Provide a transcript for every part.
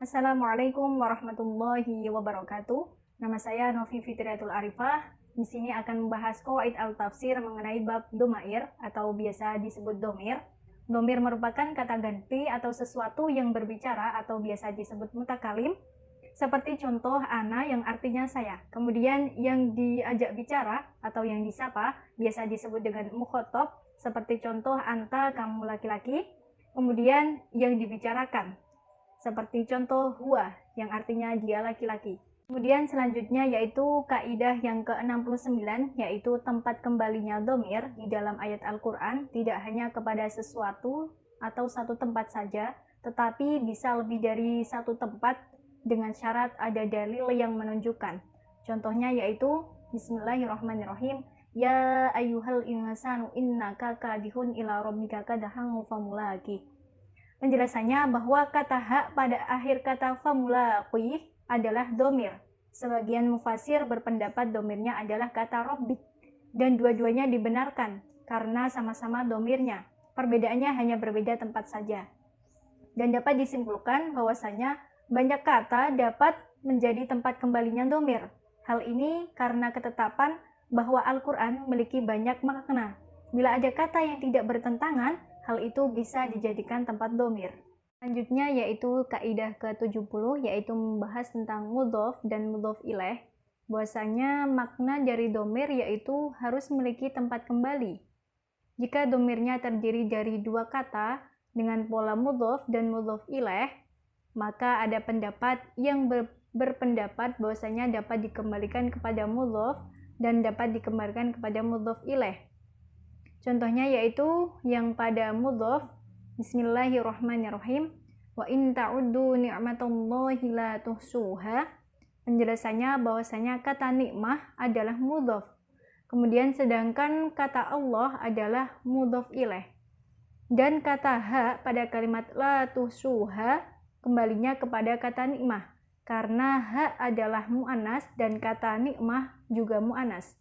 Assalamualaikum warahmatullahi wabarakatuh. Nama saya Novi Fitriatul Arifah. Di sini akan membahas qawaid al-tafsir mengenai bab domair atau biasa disebut domir. Domir merupakan kata ganti atau sesuatu yang berbicara atau biasa disebut mutakalim. Seperti contoh ana yang artinya saya. Kemudian yang diajak bicara atau yang disapa biasa disebut dengan mukhotob. Seperti contoh anta, kamu laki-laki. Kemudian yang dibicarakan seperti contoh huwa yang artinya dia laki-laki. Kemudian selanjutnya yaitu kaidah yang ke-69 yaitu tempat kembalinya domir di dalam ayat Al-Quran tidak hanya kepada sesuatu atau satu tempat saja, tetapi bisa lebih dari satu tempat dengan syarat ada dalil yang menunjukkan. Contohnya yaitu Bismillahirrahmanirrahim. Ya ayyuhal insanu innaka kadihun ila rabbika kadahan famulaqih. Penjelasannya bahwa kata hak pada akhir kata famulaqih adalah domir. Sebagian mufasir berpendapat domirnya adalah kata rabbik, dan dua-duanya dibenarkan karena sama-sama domirnya. Perbedaannya hanya berbeda tempat saja. Dan dapat disimpulkan bahwasanya banyak kata dapat menjadi tempat kembalinya domir. Hal ini karena ketetapan bahwa Al-Quran memiliki banyak makna. Bila ada kata yang tidak bertentangan, hal itu bisa dijadikan tempat domir. Selanjutnya yaitu kaidah ke-70 yaitu membahas tentang mudhof dan mudhof ilaih. Bahwasanya makna dari domir yaitu harus memiliki tempat kembali. Jika domirnya terdiri dari dua kata dengan pola mudhof dan mudhof ilaih, maka ada pendapat yang berpendapat bahwasanya dapat dikembalikan kepada mudhof dan dapat dikembalikan kepada mudhof ilaih. Contohnya yaitu yang pada mudhof Bismillahirrahmanirrahim wa in ta'uddu ni'matallahi la tuhsuha. Penjelasannya bahwasanya kata nikmah adalah mudhof. Kemudian sedangkan kata Allah adalah mudhof ilaih. Dan kata ha pada kalimat la tuhsuha kembalinya kepada kata nikmah karena ha adalah muannas dan kata nikmah juga muannas.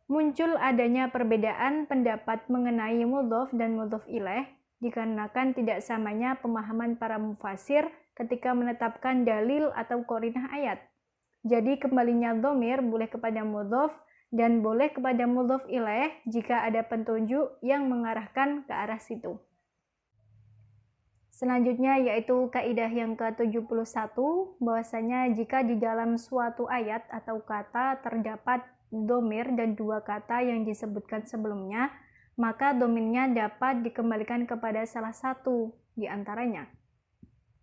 Muncul adanya perbedaan pendapat mengenai mudhof dan mudhof ilaih dikarenakan tidak samanya pemahaman para mufasir ketika menetapkan dalil atau qarinah ayat. Jadi kembalinya domir boleh kepada mudhof dan boleh kepada mudhof ilaih jika ada petunjuk yang mengarahkan ke arah situ. Selanjutnya yaitu kaidah yang ke-71 bahwasanya jika di dalam suatu ayat atau kata terdapat domir dan dua kata yang disebutkan sebelumnya, maka domirnya dapat dikembalikan kepada salah satu di antaranya.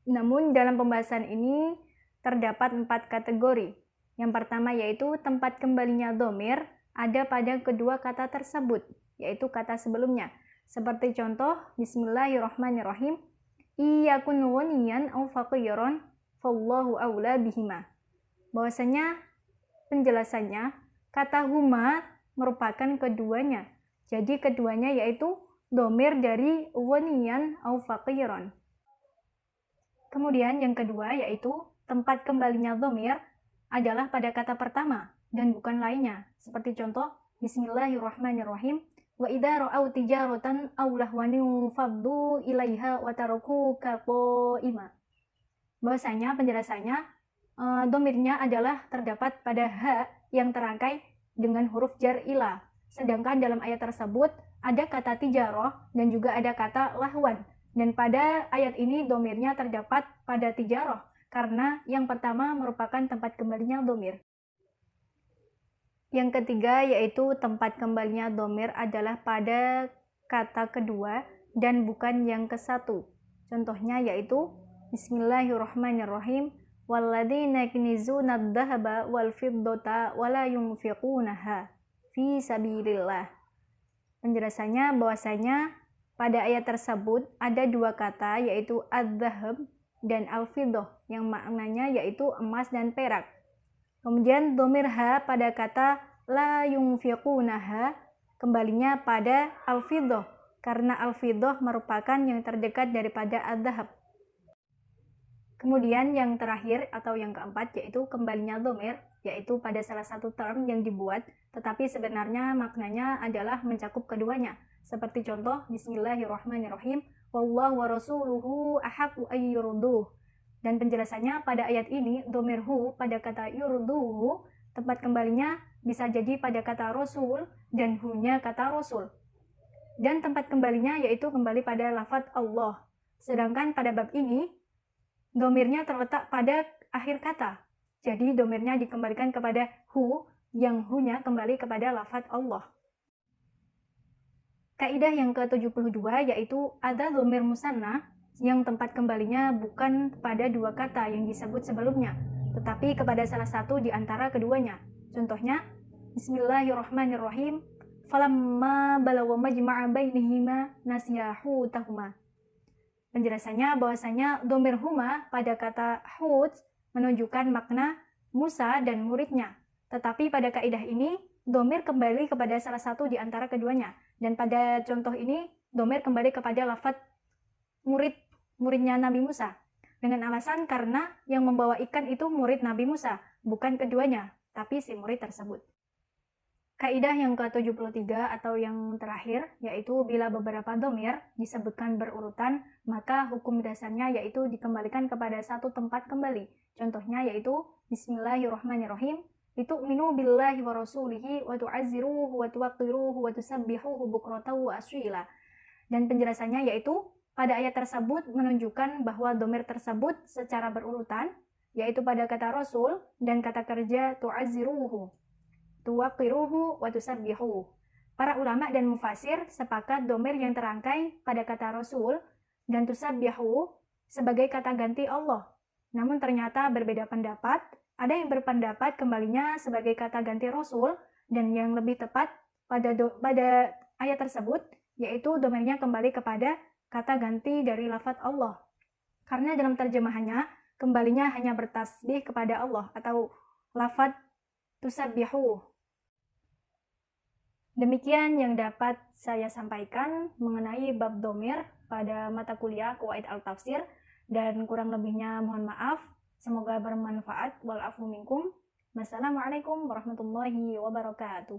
Namun dalam pembahasan ini terdapat 4 kategori. Yang pertama yaitu tempat kembalinya domir ada pada kedua kata tersebut, yaitu kata sebelumnya. Seperti contoh Bismillahirrahmanirrahim. Iyakun waniyan au faqiran fallahu aula bihima. Bahwasanya penjelasannya kata huma merupakan keduanya. Jadi keduanya yaitu domir dari waniyan au faqiran. Kemudian yang kedua yaitu tempat kembalinya domir adalah pada kata pertama dan bukan lainnya. Seperti contoh Bismillahirrahmanirrahim. Wa idza ra'au tijaratan aw lahwan faddu ilaiha wa tarakuka qa'ima. Bahwasanya penjelasannya domirnya adalah terdapat pada ha yang terangkai dengan huruf jar ila. Sedangkan dalam ayat tersebut ada kata tijaroh dan juga ada kata lahwan. Dan pada ayat ini domirnya terdapat pada tijaroh karena yang pertama merupakan tempat kembalinya domir. Yang ketiga yaitu tempat kembalinya domir adalah pada kata kedua dan bukan yang ke-1. Contohnya yaitu Bismillahirrahmanirrahim. Walladzina yaknizuna adh-dhahaba wal fiddata wala yunfiqunaha fi sabilillah. Penjelasannya bahwasanya pada ayat tersebut ada dua kata yaitu adh-dhahab dan al-fiddah yang maknanya yaitu emas dan perak. Kemudian domir ha pada kata la yunfiqunaha kembalinya pada al-fiddah karena al-fiddah merupakan yang terdekat daripada adh-dhahab. Kemudian yang terakhir atau yang keempat yaitu kembalinya domir, yaitu pada salah satu term yang dibuat, tetapi sebenarnya maknanya adalah mencakup keduanya. Seperti contoh Bismillahirrahmanirrahim, wallahu wa rasuluhu ahaqqu ayyurduh. Dan penjelasannya pada ayat ini, domir hu pada kata yurduhu, tempat kembalinya bisa jadi pada kata rasul dan hu-nya kata rasul. Dan tempat kembalinya yaitu kembali pada lafadz Allah. Sedangkan pada bab ini, domirnya terletak pada akhir kata. Jadi domirnya dikembalikan kepada hu, yang hu-nya kembali kepada lafadz Allah. Kaidah yang ke-72 yaitu ada domir musanna yang tempat kembalinya bukan pada dua kata yang disebut sebelumnya, tetapi kepada salah satu di antara keduanya. Contohnya, Bismillahirrahmanirrahim, falamma balagha majma'a bainihima nasiya hutahuma. Penjelasannya bahwasanya domir huma pada kata hut menunjukkan makna Musa dan muridnya. Tetapi pada kaidah ini, domir kembali kepada salah satu di antara keduanya. Dan pada contoh ini, domir kembali kepada lafadz muridnya Nabi Musa. Dengan alasan karena yang membawa ikan itu murid Nabi Musa, bukan keduanya, tapi si murid tersebut. Kaidah yang ke-73 atau yang terakhir, yaitu bila beberapa domir disebutkan berurutan, maka hukum dasarnya yaitu dikembalikan kepada satu tempat kembali. Contohnya yaitu Bismillahirrahmanirrahim, litu'minu billahi wa rasulihi wa tu'azziruhu wa tuwaqqiruhu wa tusabbihuhu bukratan wa asila. Dan penjelasannya yaitu pada ayat tersebut menunjukkan bahwa domir tersebut secara berurutan, yaitu pada kata rasul dan kata kerja tu'azziruhu, tuwaqqiruhu wa tusabbihuhu. Para ulama dan mufasir sepakat domir yang terangkai pada kata rasul dan tusabbihuhu sebagai kata ganti Allah. Namun ternyata berbeda pendapat. Ada yang berpendapat kembalinya sebagai kata ganti rasul, dan yang lebih tepat pada ayat tersebut, yaitu domirnya kembali kepada kata ganti dari lafadz Allah. Karena dalam terjemahannya, kembalinya hanya bertasbih kepada Allah atau lafadz tusabbihu. Demikian yang dapat saya sampaikan mengenai bab domir pada mata kuliah Qawaid Al-Tafsir, dan kurang lebihnya mohon maaf. Semoga bermanfaat. Wal afu minkum. Wassalamualaikum warahmatullahi wabarakatuh.